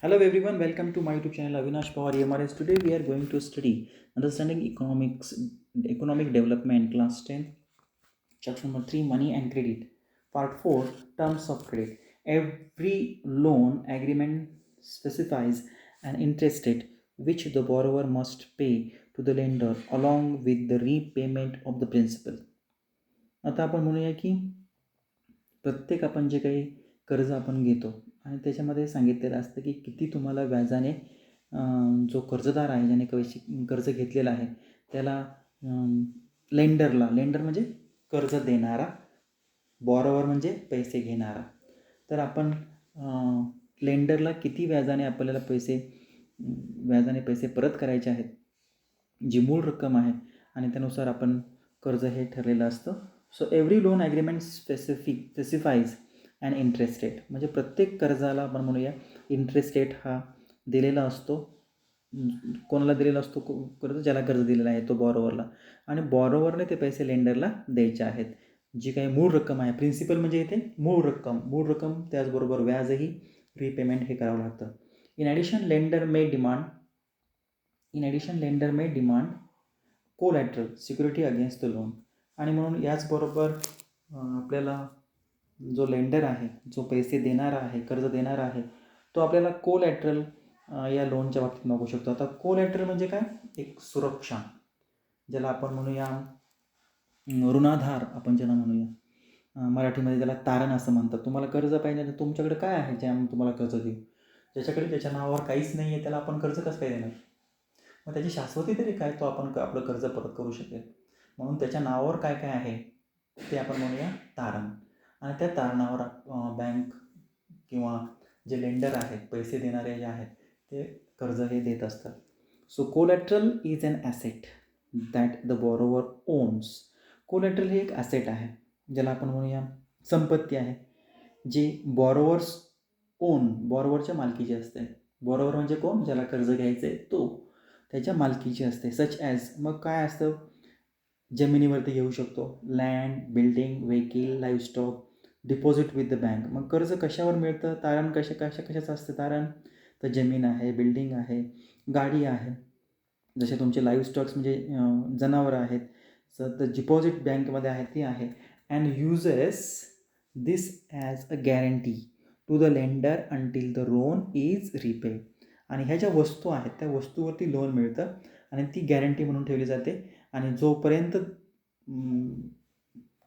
Hello everyone, welcome to my YouTube channel Avinash Power EMRS. Today we are going to study understanding economic development class 10 chapter number 3 money and credit part 4 terms of credit. Every loan agreement specifies an interest rate which the borrower must pay to the lender along with the repayment of the principal. आता आपण म्हणूया की प्रत्येक आपण जे काही कर्ज आपण घेतो आणि त्याच्यामध्ये सांगितलेलं असतं की किती तुम्हाला व्याजाने जो कर्जदार आहे ज्याने कर्ज घेतलेलं आहे त्याला लेंडर म्हणजे कर्ज देणारा, बॉरोवर म्हणजे पैसे घेणारा. तर आपण लेंडरला किती व्याजाने आपल्याला व्याजाने पैसे परत करायचे आहेत, जी मूळ रक्कम आहे आणि त्यानुसार आपण कर्ज हे ठरलेलं असतं. So every loan agreement specifies and interest rate, म्हणजे प्रत्येक कर्जाला आपण म्हणूया इंटरेस्ट रेट हा दिलेला असतो. कोणाला दिलेला असतो कर्ज? ज्याला कर्ज दिलेला आहे तो बॉरोवरला, आणि बॉरोवरने ते पैसे लेंडरला द्यायचे आहेत. जी काही मूळ रक्कम आहे, प्रिन्सिपल म्हणजे इथे मूळ रक्कम त्याचबरोबर व्याजही रिपेमेंट हे करावं लागतं. In addition lender may demand collateral security against the loan. आणि म्हणून याचबरोबर आपल्याला जो लेंडर आहे, जो पैसे देणारा आहे, कर्ज देणारा आहे, तो आपल्याला कोलॅटरल या लोनच्या बाबतीत मागू शकतो. आता कोलॅटरल म्हणजे काय? एक सुरक्षा, ज्याला आपण म्हणूया ऋणाधार, आपण ज्याला म्हणूया मराठीमध्ये त्याला तारण असं म्हणतात. तुम्हाला कर्ज पाहिजे तर तुमच्याकडे काय आहे जे आम्ही तुम्हाला कर्ज देऊ? ज्याच्या नावावर काहीच नाही आहे त्याला आपण कर्ज कसं काय देणार? मग त्याची शाश्वती तरी काय, तो आपण आपलं कर्ज परत करू शकेल. म्हणून त्याच्या नावावर काय काय आहे ते आपण म्हणूया तारण. आणि त्या तारणावर बँक किंवा जे लेंडर आहेत, पैसे देणारे जे आहेत, ते कर्ज हे देत असतात. So collateral is an asset that the borrower owns. Collateral हे एक ॲसेट आहे, ज्याला आपण म्हणूया संपत्ती आहे, जी बॉरोवरच्या मालकीची असते. बॉरोवर म्हणजे कोण? ज्याला कर्ज घ्यायचं आहे तो, त्याच्या मालकीची असते. सच ॲज, मग काय असतं? जमिनीवरती घेऊ शकतो, land, building, vehicle, livestock, deposit with the bank. मग कर्ज कशावर मिळतं? तारण कशाचं असतं तारण? तर जमीन आहे, बिल्डिंग आहे, गाडी आहे. जसे तुमचे लाईव्हस्टॉक्स म्हणजे जनावरं आहेत, तर डिपॉझिट बँकमध्ये आहे ती आहे. And uses this as a guarantee to the lender until the loan is repaid. आणि ह्या ज्या वस्तू आहेत त्या वस्तूवरती लोन मिळतं आणि ती गॅरंटी म्हणून ठेवली जाते. आणि जोपर्यंत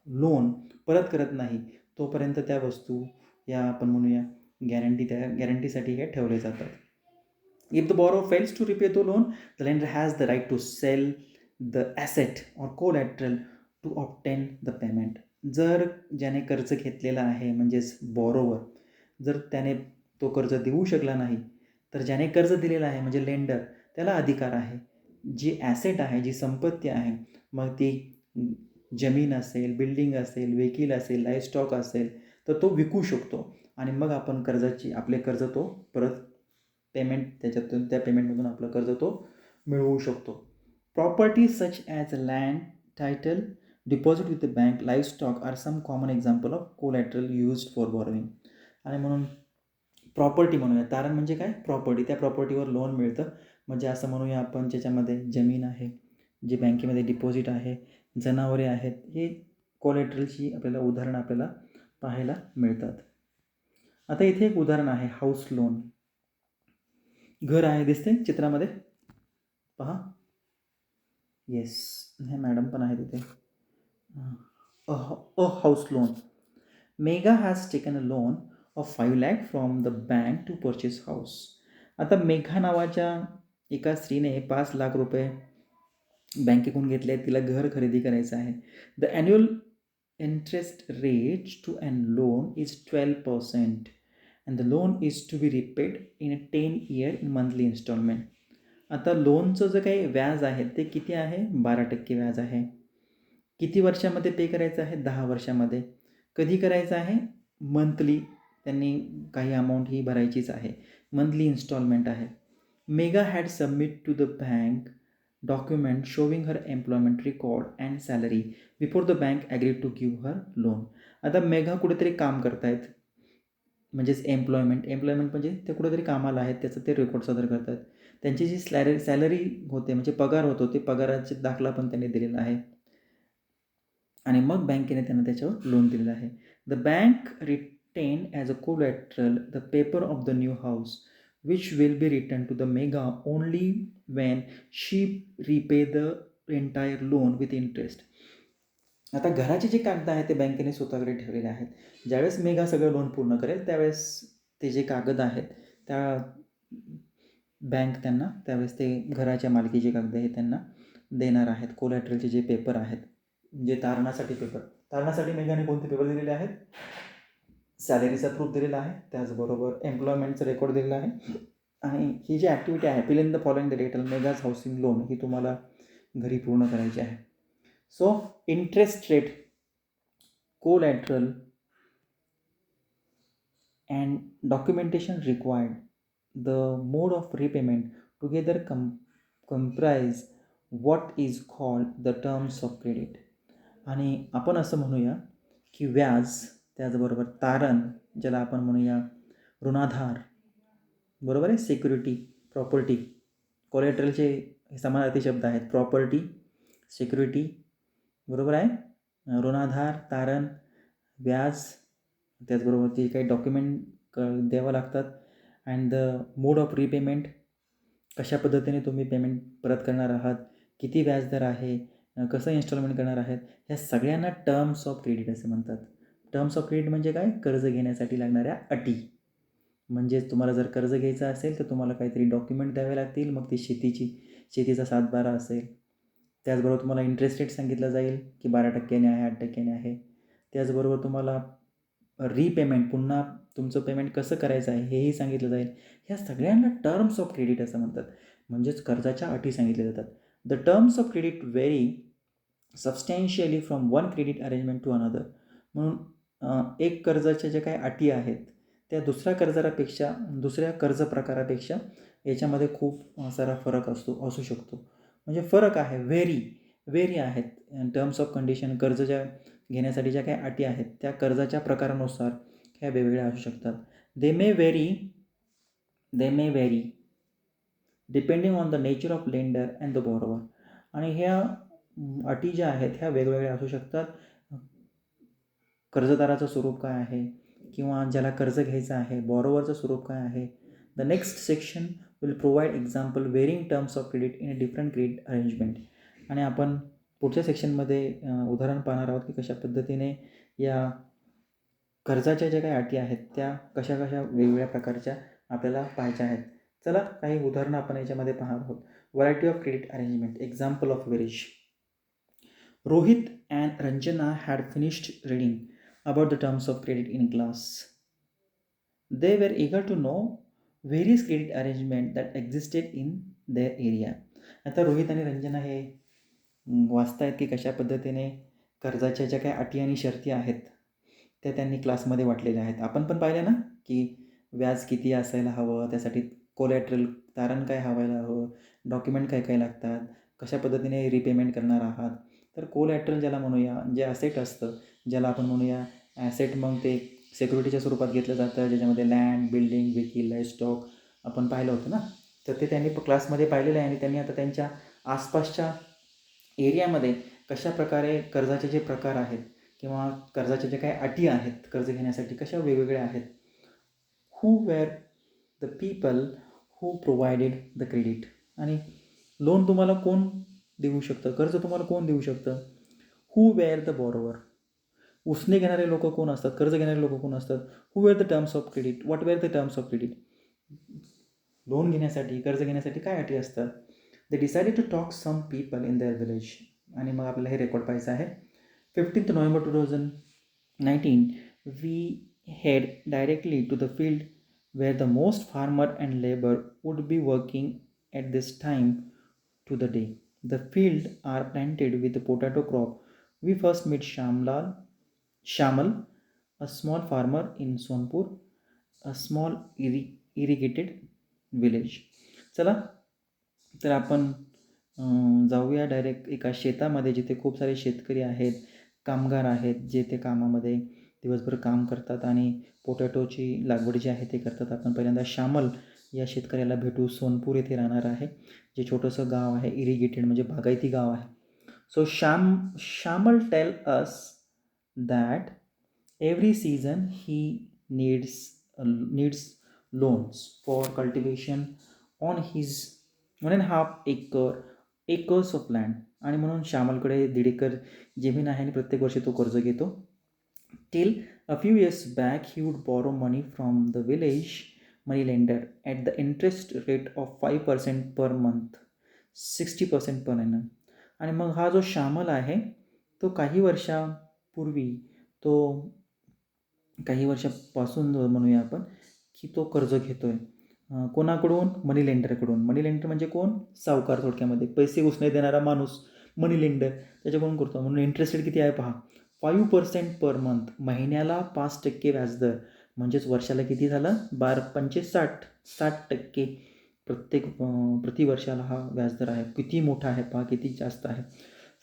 लोन परत करत नाही तोपर्यंत त्या वस्तू या आपण म्हणूया त्या गॅरंटीसाठी हे ठेवले जातात. If the borrower fails to repay the loan, the lender has the right to sell the asset or collateral to obtain the payment. जर ज्याने कर्ज घेतलेला आहे म्हणजेच बॉरोवर, जर त्याने तो कर्ज देऊ शकला नाही, तर ज्याने कर्ज दिलेला आहे म्हणजे लेंडर, त्याला अधिकार आहे जी ॲसेट आहे, जी संपत्ती आहे, मग ती जमीन असेल, बिल्डिंग असेल, व्हेकल असेल, लाईव्हस्टॉक असेल, तर तो विकू शकतो आणि मग आपण आपले कर्ज तो परत त्या पेमेंटमधून आपलं कर्ज तो मिळवू शकतो. Property such as land, title, deposit with the bank, livestock are some common example of collateral used for borrowing. आणि म्हणून प्रॉपर्टी म्हणूया, तारण म्हणजे काय? प्रॉपर्टी. त्या प्रॉपर्टीवर लोन मिळतं. म्हणजे असं म्हणूया आपण ज्याच्यामध्ये जमीन आहे, जे बँकेमध्ये डिपॉझिट आहे, जनावरे आहेत, हे कोलॅटरलची उदाहरणं आपल्याला पाहायला मिळतात. आता इथे एक उदाहरण आहे, हाऊस लोन. घर आहे, दिसते चित्रामध्ये पहा. येस, हे मॅडम पण आहे तिथे. A house loan. Megha has taken a loan of 5 lakh from the bank to purchase house. आता मेघा नावाच्या एका स्त्रीने 5 लाख रुपये बँकेकडून घेतले आहेत, तिला घर खरेदी करायचं आहे. The annual interest rate to and loan is 12% and the loan is to be repaid in 10 year in monthly installment. आता लोनचं जे काही व्याज आहे ते किती आहे? 12% व्याज आहे. किती वर्षामध्ये पे करायचं आहे? 10 वर्षामध्ये. कधी करायचं आहे? मंथली. त्यांनी काही अमाऊंट ही भरायचीच आहे. मंथली इन्स्टॉलमेंट आहे. Megha had submit to the bank document showing her employment record and salary before the bank agreed to give her loan. आता मेघा कुठेतरी काम करतायत, म्हणजेच एम्प्लॉयमेंट म्हणजे ते कुठेतरी कामाला आहेत त्याचं ते रेकॉर्ड सादर करतात. त्यांची जी सॅलरी होते म्हणजे पगार होतो ते पगाराचे दाखला पण त्यांनी दिलेला आहे आणि मग बँकेने त्यांना त्याच्यावर लोन दिलेलं आहे. The bank retain as a collateral the paper of the new house which will be return to the Megha only when she repay the entire loan with interest. आता घराचे जे कागद आहेत ते बँकेने स्वतःकडे ठेवलेले आहेत. ज्यावेळेस मेगा सगळं लोन पूर्ण करेल त्यावेळेस ते जे कागद आहेत त्या बँक त्यांना त्यावेळेस ते घराच्या मालकीचे कागद हे त्यांना देणार आहेत. कोलॅटरलचे जे पेपर आहेत जे तारणासाठी मेगाने कोणते पेपर दिलेले आहेत? सॅलरीचा प्रूफ दिलेला आहे, त्याचबरोबर एम्प्लॉयमेंटचं रेकॉर्ड दिलेला आहे आणि ही जी ॲक्टिव्हिटी आहे fill in the following the detail मेगाज हाऊसिंग लोन ही तुम्हाला घरी पूर्ण करायची आहे. So interest rate, collateral and documentation required, the mode of repayment together comprise what is called the terms of credit. आणि आपण असं म्हणूया की व्याज त्याचबरोबर तारण ज्याला आपण म्हणूया ऋणाधार, बरोबर आहे, सिक्युरिटी, प्रॉपर्टी, कोलॅटरलचे समानार्थी शब्द आहेत, प्रॉपर्टी, सिक्युरिटी, बरोबर आहे, ऋणाधार, तारण, व्याज, त्याचबरोबर जे काही डॉक्युमेंट द्यावं लागतात and the mode of repayment, कशा पद्धतीने तुम्ही पेमेंट परत करणार आहात, किती व्याजदर आहे, कसं इन्स्टॉलमेंट करणार आहेत, ह्या सगळ्यांना टर्म्स ऑफ क्रेडिट असे म्हणतात. टर्म्स ऑफ क्रेडिट म्हणजे काय? कर्ज घेण्यासाठी लागणाऱ्या अटी. म्हणजेच तुम्हाला जर कर्ज घ्यायचं असेल तर तुम्हाला काहीतरी डॉक्युमेंट द्यावे लागतील, मग ती शेतीचा सातबारा असेल, त्याचबरोबर तुम्हाला इंटरेस्ट रेट सांगितलं जाईल की 12% आहे, 8% आहे, त्याचबरोबर तुम्हाला रिपेमेंट पुन्हा तुमचं पेमेंट कसं करायचं आहे हेही सांगितलं जाईल. ह्या सगळ्यांना टर्म्स ऑफ क्रेडिट असं म्हणतात, म्हणजेच कर्जाच्या अटी सांगितल्या जातात. The terms of credit vary substantially from one credit arrangement to another. म्हणून एक कर्जाच्या ज्या काही अटी आहेत त्या दुसऱ्या कर्ज प्रकारापेक्षा याच्यामध्ये खूप सारा फरक असू शकतो. म्हणजे फरक आहे, व्हेरी आहेत. टर्म्स ऑफ कंडिशन, कर्ज ज्या घेण्यासाठी ज्या काही अटी आहेत त्या कर्जाच्या प्रकारानुसार ह्या वेगवेगळ्या असू शकतात. They may vary depending on the nature of lender and the borrower. आणि ह्या अटी ज्या आहेत ह्या वेगवेगळ्या असू शकतात. कर्जदाराचं स्वरूप काय आहे किंवा ज्याला कर्ज घ्यायचं आहे बॉरोवरचं स्वरूप काय आहे. The next section will provide example varying terms of credit in a different credit arrangement. आणि आपण पुढच्या सेक्शनमध्ये उदाहरण पाहणार आहोत की कशा पद्धतीने या कर्जाच्या ज्या काही अटी आहेत त्या कशा वेगवेगळ्या प्रकारच्या आपल्याला पाहायच्या आहेत. चला काही उदाहरणं आपण याच्यामध्ये पाहणार आहोत. Variety of credit arrangement, example of varies. Rohit and Ranjana had finished reading about the terms of credit in class. They were eager to know various credit arrangements that existed in their area. आता रोहित आणि रंजना हे वाचतायत की कशा पद्धतीने कर्जाच्या ज्या काही अटी आणि शर्ती आहेत त्या त्यांनी क्लासमध्ये वाटलेल्या आहेत. आपण पण पाहिलं ना की व्याज किती असायला हवं, त्यासाठी कोलॅटरल तारण काय हवायला हवं, डॉक्युमेंट काय लागतात, कशा पद्धतीने रिपेमेंट करणार आहात. तर कोलॅटरल ज्याला म्हणूया, जे ॲसेट असतं ज्याला आपण म्हणूया ॲसेट, मग ते सिक्युरिटीच्या स्वरूपात घेतलं जातं ज्याच्यामध्ये लँड, बिल्डिंग, व्हेकिल, लाईव्हस्टॉक आपण पाहिलं होतं ना. तर ते त्यांनी क्लासमध्ये पाहिलेलं आहे आणि त्यांनी आता त्यांच्या आसपासच्या एरियामध्ये कशा प्रकारे कर्जाचे जे प्रकार आहेत किंवा कर्जाच्या जे काही अटी आहेत कर्ज घेण्यासाठी कशा वेगवेगळ्या आहेत. हू were the people who provided the credit. आणि लोन तुम्हाला कोण देऊ शकतं, कर्ज तुम्हाला कोण देऊ शकतं. हू वेअर द बॉरोवर, उसने घेणारे लोक कोण असतात, कर्ज घेणारे लोक कोण असतात. Who were the terms of credit, what were the terms of credit. Loan घेण्यासाठी कर्ज घेण्यासाठी काय अटी असतात. They decided to talk some people in their village. आणि मग आपल्याला हे रेकॉर्ड पाहायचं आहे. 15th November 2019 we head directly to the field where the most farmer and labor would be working at this time to the day. The field are planted with the potato crop. We first meet Shamal, a small farmer in Sonpur, a small irrigated village. चला तर आपण जाऊया direct एका शेतामध्ये जिथे खूप सारे शेतकरी आहेत, कामगार आहेत, जे ते कामामध्ये दिवसभर काम करतात आणि पोटॅटोची लागवड जी आहे ते करतात. आपण पहिल्यांदा श्यामल या शेतकऱ्याला भेटू. सोनपूर येथे राहणार आहे, जे छोटंसं गाव आहे, इरिगेटेड म्हणजे बागायती गाव आहे. So Shyamal tell us that every season he needs loans for cultivation on his 1.5 acres of land. आणि म्हणून श्यामलकडे 1.5 एकर जमीन आहे आणि प्रत्येक वर्षी तो कर्ज घेतो. Till a few years back he would borrow money from the village money lender at the interest rate of 5% per month, 60% per annum. आणि मग हा जो श्यामल आहे तो काही वर्षापासून म्हणूया आपण की तो कर्ज घेतो आहे. कोणाकडून? मनी लेंडरकडून. मनी लेंडर म्हणजे कोण? सावकार, थोडक्यामध्ये पैसे उसने देणारा माणूस मनी लेंडर, त्याच्याकडून करतो. म्हणून इंटरेस्ट रेट किती आहे पहा, 5% पर मंथ, महिन्याला 5% व्याजदर, म्हणजेच वर्षाला किती झालं, 60% प्रतिवर्षाला हा व्याजदर आहे. किती मोठा आहे पहा, किती जास्त आहे.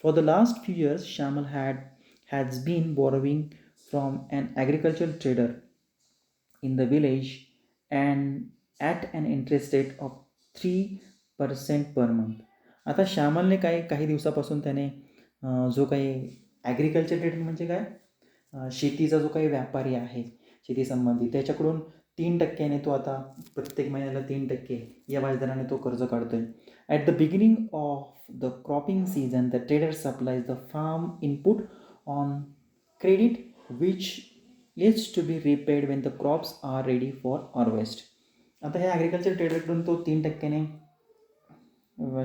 For the last few years Shyamal has been borrowing from an agricultural trader in the village and at an interest rate of 3% per month. आता श्यामलने काही दिवसापासून त्याने जो काही ॲग्रिकल्चर ट्रेडर म्हणजे काय, शेतीचा जो काही व्यापारी आहे शेतीसंबंधी, त्याच्याकडून 3% तो आता प्रत्येक महिन्याला 3% या व्याजदराने तो कर्ज काढतो आहे. At the beginning of the cropping season the trader supplies the farm input on credit which is to be repaid when the crops are ready for harvest. आता हे ॲग्रिकल्चर ट्रेडरकडून तो 3%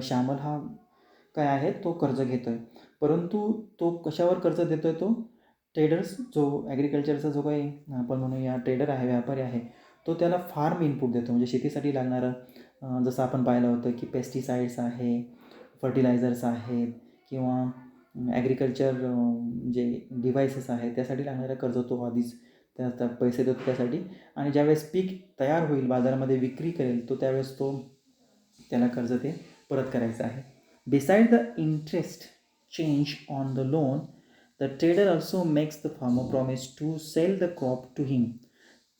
श्यामल हा काय आहे तो कर्ज घेतो आहे. परंतु तो कशावर कर्ज देतो आहे, तो ट्रेडर्स जो ॲग्रिकल्चरचा जो काही आपण म्हणूया ट्रेडर आहे, व्यापारी आहे, तो त्याला फार्म इनपुट देतो. म्हणजे शेतीसाठी लागणारं जसं आपण पाहिलं होतं की पेस्टिसाइड्स आहे, फर्टिलायझर्स आहेत, किंवा ॲग्रिकल्चर जे डिव्हायसेस आहेत त्यासाठी लागणारा कर्ज तो आधीच त्या पैसे देतो त्यासाठी. आणि ज्यावेळेस पीक तयार होईल, बाजारामध्ये विक्री करेल, तो त्यावेळेस तो त्याला कर्ज ते परत करायचं आहे. Beside the interest charge on the loan the trader also makes the farmer promise to sell the crop to him.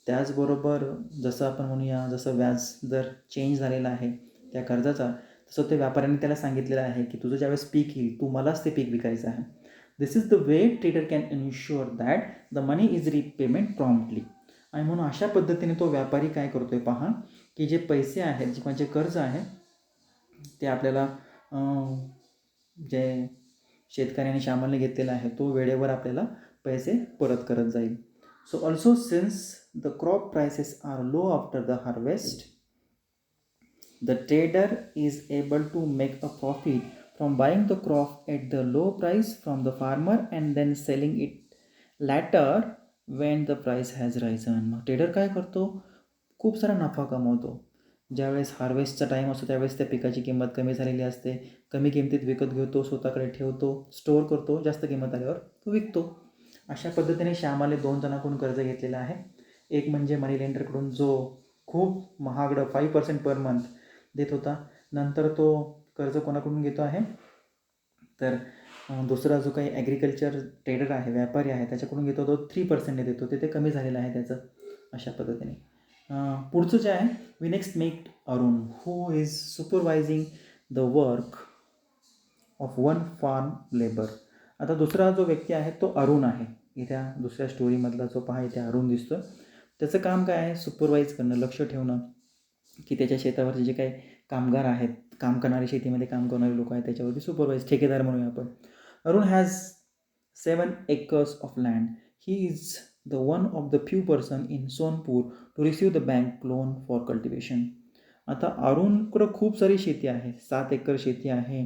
त्याचबरोबर जसं आपण म्हणूया, जसं व्याज जर चेंज झालेला आहे त्या कर्जाचा, तसं ते व्यापाऱ्यांनी त्याला सांगितलेलं आहे की तुझं ज्यावेळेस पीक येईल तू मलाच ते पीक विकायचं आहे. This is the way trader can ensure that the money is repayment promptly. आणि म्हणून अशा पद्धतीने तो व्यापारी काय करतो आहे पहा, की जे पैसे आहेत, जे म्हणजे कर्ज आहे, ते आपल्याला जे शेतकऱ्याने श्यामलने घेतलेला आहे तो वेळेवर आपल्याला पैसे परत करत जाईल. So also since the crop prices are low after the harvest, the trader is able to make a profit from buying the crop at the low price from the farmer and then selling it later when the price has risen. मग trader काय करतो, खूप सारा नफा कमवतो. ज्यावेळेस हार्वेस्टचा time असतो त्यावेळेस त्या पिकाची किंमत कमी झालेली असते, कमी किमतीत विकत घेतो, स्वतःकडे ठेवतो, स्टोअर करतो, जास्त किंमत आल्यावर तो विकतो. अशा पद्धतीने श्यामाले 2 जणांकडून कर्ज घेतलेलं आहे. एक म्हणजे मनी लेंडरकडून जो खूप महागडं 5% पर मंथ देत होता. नंतर तो कर्ज कोणाकडून घेतो आहे, तर दुसरा जो काही ॲग्रिकल्चर ट्रेडर आहे, व्यापारी आहे, त्याच्याकडून घेतो तो 3% देतो. ते कमी झालेलं आहे त्याचं. अशा पद्धतीने पुढचं जे आहे, we next make Arun who is supervising the work of one farm labour. आता दुसरा जो व्यक्ती आहे तो अरुण आहे. इथे दुसऱ्या स्टोरीमधला जो पहा इथे अरुण दिसतो, त्याचं काम काय आहे, सुपरवाईज करणं, लक्ष ठेवणं की त्याच्या शेतावरचे जे काही कामगार आहेत, काम करणारे, शेतीमध्ये काम करणारे लोक आहेत, त्याच्यावरती सुपरवाईज, ठेकेदार म्हणूया आपण. Arun has 7 acres of land. He is the one of the few person in Sonpur to receive the bank loan for cultivation. आता अरुणकडं खूप सारी शेती आहे, 7 एकर शेती आहे,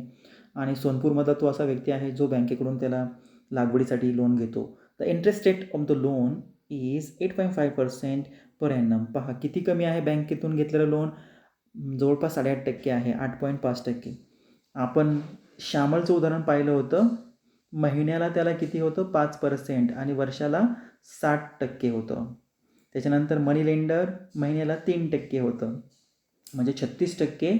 आणि सोनपूरमधला तो असा व्यक्ती आहे जो बँकेकडून त्याला लागवडीसाठी लोन घेतो. The interest rate of the loan is 8.5% per annum. पहा किती कमी आहे बँकेतून घेतलेलं लोन, जवळपास 8.5% आहे, 8.5%. आपण श्यामलचं उदाहरण पाहिलं होतं, महिन्याला त्याला किती होतं, 5% आणि वर्षाला 60% होतं. त्याच्यानंतर मनी लेंडर महिन्याला 3% होतं, म्हणजे 36%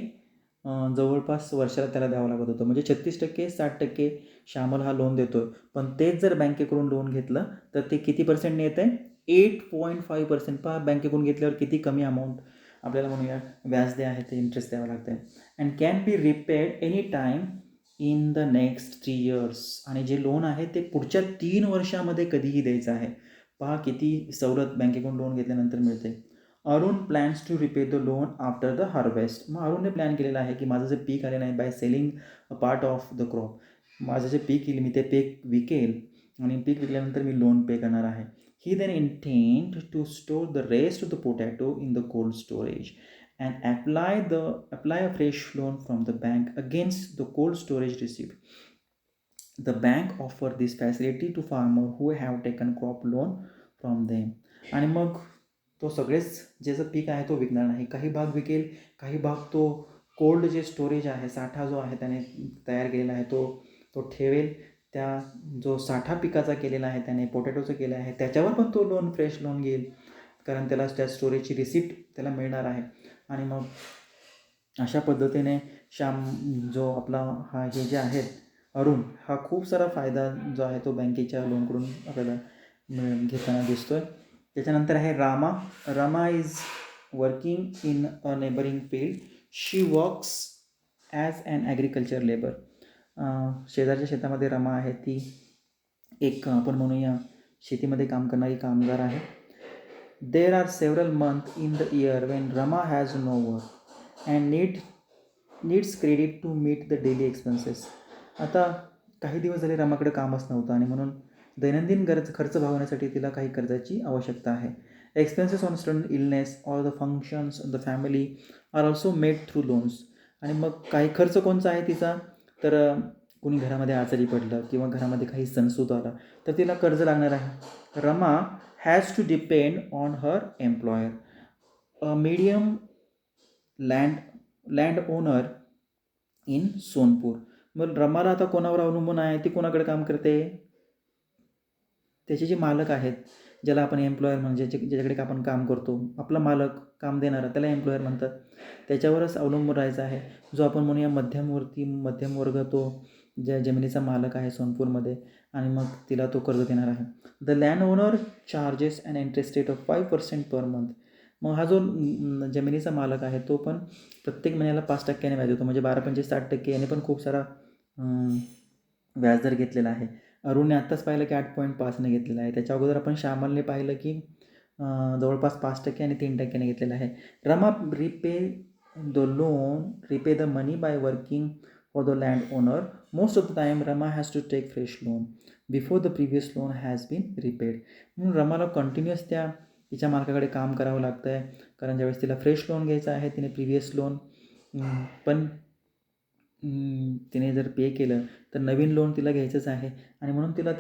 जवळपास वर्षाला त्याला द्यावं लागत होतं. म्हणजे 36% 60% श्यामल हा लोन देतो आहे. पण तेच जर बँकेकडून लोन घेतलं तर ते किती पर्सेंटने येतं आहे? 8.5%. पहा बँकेकडून घेतल्यावर किती कमी अमाऊंट आपल्याला म्हणूया व्याज जे आहे ते इंटरेस्ट द्यावं लागतं आहे. And can be repaid any time in the next 3 years. आणि जे लोन आहे ते पुढच्या 3 वर्षामध्ये कधीही द्यायचं आहे. पहा किती सवलत बँकेकडून लोन घेतल्यानंतर मिळते. Arun plans to repay the loan after the harvest. मग अरुणने प्लॅन केलेला आहे की माझं जे पीक आलेलं आहे by selling a part of the crop, माझं जे पीक येईल मी ते पीक विकेल आणि पीक विकल्यानंतर मी लोन पे करणार आहे. He then intend to store the rest of the potato in the cold storage and apply a fresh loan from the bank against the cold storage received. The bank offer this facility to farmer who have taken crop loan from them. आणि मग तो सगळेच ज्याचं पीक आहे तो विकणार नाही, काही भाग विकेल, काही भाग तो कोल्ड जे स्टोरेज आहे, साठा जो आहे त्याने तयार केलेला आहे तो तो ठेवेल. त्या जो साठा पिकाचा केलेला आहे त्याने पोटॅटोचं केलं आहे त्याच्यावर पण तो लोन फ्रेश लोन घेईल, कारण त्याला त्या स्टोरेजची रिसिप्ट त्याला मिळणार आहे. आणि मग अशा पद्धतीने श्याम जो आपला हा हे जे आहेत अरुण, हा खूप सारा फायदा जो आहे तो बँकेच्या लोनकडून आपल्याला घेताना दिसतो आहे. त्याच्यानंतर आहे Rama. Rama is working in a neighbouring field. She works as an agriculture labour. शेजारच्या शेतामध्ये रमा आहे, ती एक आपण म्हणूया शेतीमध्ये काम करणारी कामगार आहे. There are several month in the year when Rama has no work and needs credit to meet the daily expenses. आता काही दिवस झाले रमाकडे कामच नव्हतं आणि म्हणून दैनंदिन खर्च भागवण्यासाठी तिला काही कर्जाची आवश्यकता आहे. Expenses on sudden illness or the functions the family are also made through loans. आणि मग काही खर्च कोणचा आहे तिचा, तर कोणी घरामध्ये आजारी पडलं किंवा घरामध्ये काही सणसूद आला तर तिला कर्ज लागणार आहे. Rama has to depend on her employer, a medium land owner in Sonpur. मग रमाला आता कोणावर अवलंबून आहे, ती कोणाकडे काम करते, त्याचे जे मालक आहेत ज्याला आपण एम्प्लॉयर म्हणजे ज्याच्याकडे आपण काम करतो, आपला मालक काम देणारा त्याला एम्प्लॉयर म्हणतात, त्याच्यावरच अवलंबून राहायचं आहे. जो आपण म्हणूया मध्यम वर्ग तो ज्या जमिनीचा मालक आहे सोनपूरमध्ये, आणि मग तिला तो कर्ज देणार आहे. The land owner charges and interest rate of 5% per month. मग हा जो जमिनीचा मालक आहे तो पण प्रत्येक महिन्याला 5% व्याज देतो, म्हणजे 12-5 60% याने पण खूप सारा व्याजदर घेतलेला आहे. अरुणने आत्ताच पाहिलं की 8.5ने घेतलेला आहे. त्याच्या अगोदर आपण श्यामलने पाहिलं की जवळपास 5% आणि 3% घेतलेला आहे. Rama repay the money by working for the land owner. Most of the time Rama has to take fresh loan before the previous loan has been repaid. म्हणून रमाला कंटिन्युअस तिच्या मालकाकडे काम करावं लागतं आहे, कारण ज्यावेळेस तिला फ्रेश लोन घ्यायचं आहे, तिने प्रिव्हियस लोन पण तिने जर पे केलं तर नवीन लोन तिला घ्यायचंच आहे. आणि म्हणून तिला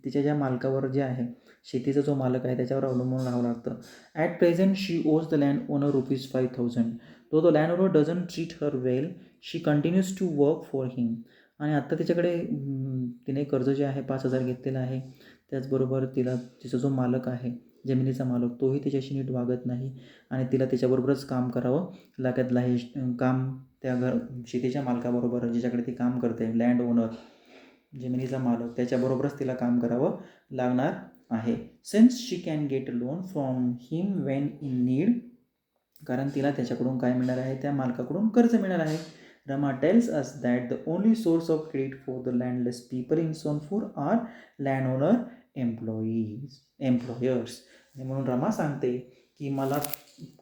तिच्या ज्या मालकावर जे आहे, शेतीचा जो मालक आहे त्याच्यावर अवलंबून राहावं लागतं. ॲट प्रेझेंट शी ओज द लँड ओनर ₹5,000. तो land owner doesn't treat her well, she continues to work for him. आणि आत्ता तिच्याकडे तिने कर्ज जे आहे 5,000 घेतलेलं आहे. त्याचबरोबर तिचा जो मालक आहे जमिनीचा मालक, तोही तिच्याशी नीट वागत नाही आणि तिला त्याच्याबरोबरच काम करावं लागत आहे. काम त्या शेतीच्या मालकाबरोबर ज्याच्याकडे ती काम करते, लँड ओनर जमिनीचा मालक, त्याच्याबरोबरच तिला काम करावं लागणार आहे. Since she can get a loan from him Wien in need. कारण तिला त्याच्याकडून काय मिळणार आहे, त्या मालकाकडून कर्ज मिळणार आहे. Rama tells us that the only source of credit for the landless people in Sonpur are land owner employers. म्हणून रमा सांगते की मला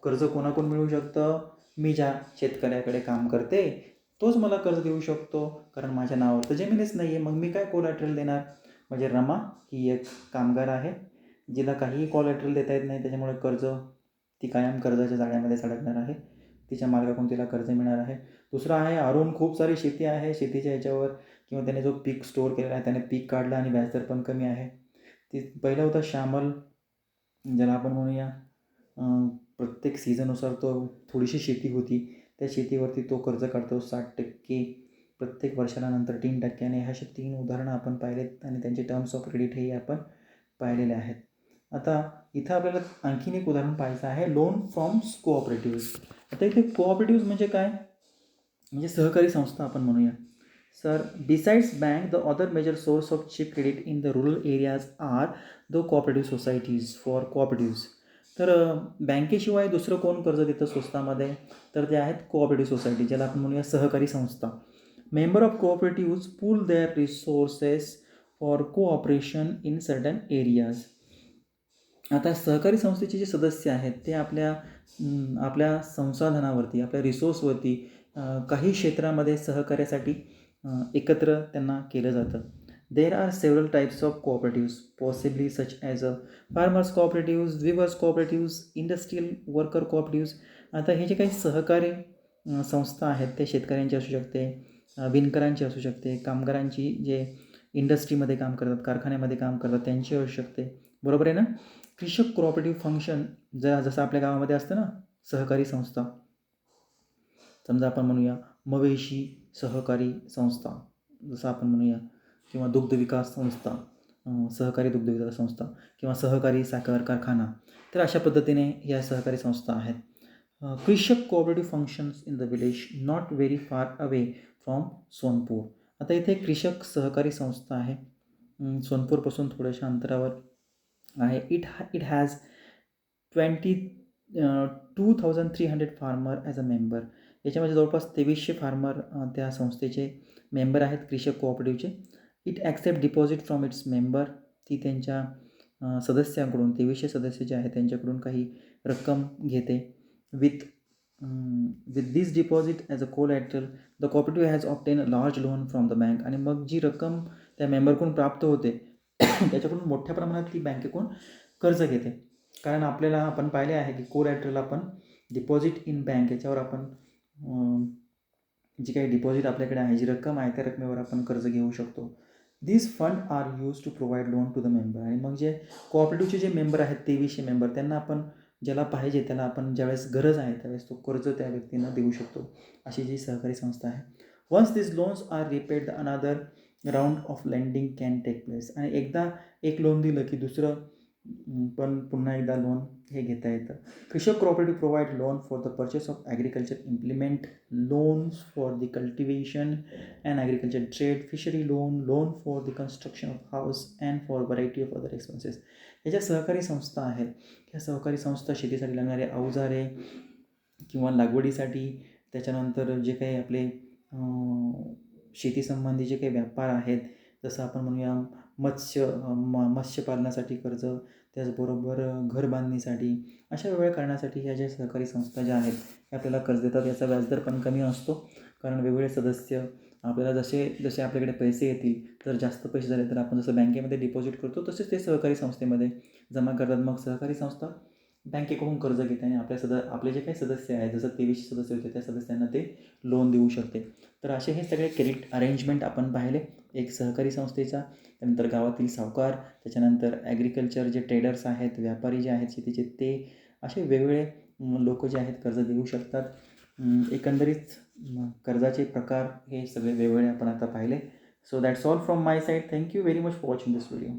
कर्ज कोणाकडून मिळू शकतं, मी ज्या शेतकऱ्याकडे काम करते तोच मला कर्ज देऊ शकतो, कारण माझ्या नावावर तर जमीनच नाही आहे, मग मी काय कोलॅटरल देणार. म्हणजे रमा ही एक कामगार आहे जिला काहीही कोलॅटरल देता येत नाही, त्याच्यामुळे ती कायम कर्जाच्या जाळ्यामध्ये अडकणार आहे. तिच्या मालकाकडून तिला कर्ज मिळणार आहे. दुसरा आहे अरुण. खूप सारी शेती आहे, शेतीच्या ह्याच्यावर किंवा त्याने जो पीक स्टोअर केलेला आहे त्याने पीक काढलं आणि व्याजदर पण कमी आहे. पहिला होता श्यामल, ज्याला आपण म्हणूया प्रत्येक सीझननुसार तो थोडीशी शेती होती, त्या शेतीवरती तो कर्ज काढतो 60% प्रत्येक वर्षाला, नंतर 3%. अशी 3 उदाहरणं आपण पाहिलेत आणि त्यांचे टर्म्स ऑफ क्रेडिट हे आपण पाहिलेले आहेत. आता इथं आपल्याला आणखीन एक उदाहरण पाहायचं आहे, लोन फ्रॉम कोऑपरेटिव्ह. आता इथे कोऑपरेटिव्ह म्हणजे काय, म्हणजे सहकारी संस्था आपण म्हणूया. Sir, besides bank the other major source of cheap credit in the rural areas are the cooperative societies for cooperatives. तर बँकेशिवाय दुसरं कोण कर्ज देतं स्वस्तामध्ये, तर ते आहेत कोऑपरेटिव्ह सोसायटी, ज्याला आपण म्हणूया सहकारी संस्था. Member of cooperatives pool their resources for cooperation in certain areas. आता सहकारी संस्थेचे जे सदस्य आहेत ते आपल्या संसाधनावरती, आपल्या रिसोर्सवरती काही क्षेत्रामध्ये सहकार्यासाठी एकत्र त्यांना केलं जातं. देर are several types of cooperatives possibly such as a farmers cooperatives, weavers cooperatives, industrial worker cooperatives. आता हे जे काही सहकारी संस्था आहेत ते शेतकऱ्यांची असू शकते, विणकरांची असू शकते, कामगारांची जे इंडस्ट्रीमध्ये काम करतात, कारखान्यामध्ये काम करतात त्यांची असू शकते. बरोबर आहे ना. कृषक कोऑपरेटिव्ह फंक्शन जसं आपल्या गावामध्ये असतं ना सहकारी संस्था, समजा आपण म्हणूया मवेशी सहकारी संस्था जसं आपण म्हणूया, किंवा दुग्ध विकास संस्था, सहकारी दुग्ध विकास संस्था, किंवा सहकारी साखर कारखाना. तर अशा पद्धतीने या सहकारी संस्था आहेत. कृषक cooperative functions in the village not very far away from Sonpur. आता इथे कृषक सहकारी संस्था आहे, सोनपूरपासून थोड्याशा अंतरावर आहे. It has 22,300 farmer as a member. याच्यामध्ये जवळपास 2300 फार्मर त्या संस्थेचे मेंबर आहेत कृषक कोऑपरेटिव्हचे. It accept deposit from its member. ती त्यांच्या सदस्यांकडून 2300 सदस्य जे आहेत त्यांच्याकडून काही रक्कम घेते. With this deposit as a collateral the cooperative has obtain a large loan from the bank. आणि मग जी रक्कम त्या मेंबरकडून प्राप्त होते त्याच्याकडून मोठ्या प्रमाणात ती बँकेकडून कर्ज घेते. कारण आपण पाहिले आहे की कोलॅटरल आपण डिपॉझिट इन बँक याच्यावर आपण जी काही डिपॉझिट आपल्याकडे आहे, जी रक्कम आहे त्या रकमेवर आपण कर्ज घेऊ शकतो. This fund are use to provide loan to the member. आणि मग जे कोऑपरेटिव्हचे जे मेंबर आहेत 2300 मेंबर, त्यांना आपण ज्याला पाहिजे त्याला आपण ज्यावेळेस गरज आहे त्यावेळेस तो कर्ज त्या व्यक्तींना देऊ शकतो. अशी जी सहकारी संस्था आहे. Once this loans are repaid the another round of lending can take place. आणि एकदा एक लोन दिलं की दुसरं पण पुन्हा एकदा लोन हे घेता येतं. कृषक cooperative provide loan for the purchase of agriculture implement, loans for the cultivation and agriculture trade, fishery loan for the construction of house and for variety of other expenses. ह्या ज्या सहकारी संस्था आहेत ह्या सहकारी संस्था शेतीसाठी लागणारे अवजारे किंवा लागवडीसाठी, त्याच्यानंतर जे काही आपले शेतीसंबंधी जे काही व्यापार आहेत, जसं आपण म्हणूया मत्स्यपालनासाठी कर्ज, त्याचबरोबर घर बांधणीसाठी, अशा वेगवेगळ्या कारणासाठी ह्या ज्या सहकारी संस्था ज्या आहेत हे आपल्याला कर्ज देतात. याचा व्याजदर पण कमी असतो, कारण वेगवेगळे सदस्य आपल्याला जसे आपल्याकडे पैसे येतील, जर जास्त पैसे झाले तर आपण जसं बँकेमध्ये डिपॉझिट करतो तसेच ते सहकारी संस्थेमध्ये जमा करतात. मग सहकारी संस्था बँकेकडून कर्ज घेते आणि आपले जे काही सदस्य आहेत, जसं 2300 सदस्य होते त्या सदस्यांना ते लोन देऊ शकते. तर असे हे सगळे क्रेडिट अरेंजमेंट आपण पाहिले एक सहकारी संस्थेचा. त्यानंतर गावातील सावकार, त्याच्यानंतर ॲग्रिकल्चर जे ट्रेडर्स आहेत, व्यापारी जे आहेत शेतीचे, ते असे वेगवेगळे लोक जे आहेत कर्ज देऊ शकतात. एकंदरीत कर्जाचे प्रकार हे सगळे वेगवेगळे आपण आता पाहिले. So that's all from my side. Thank you very much for watching this video.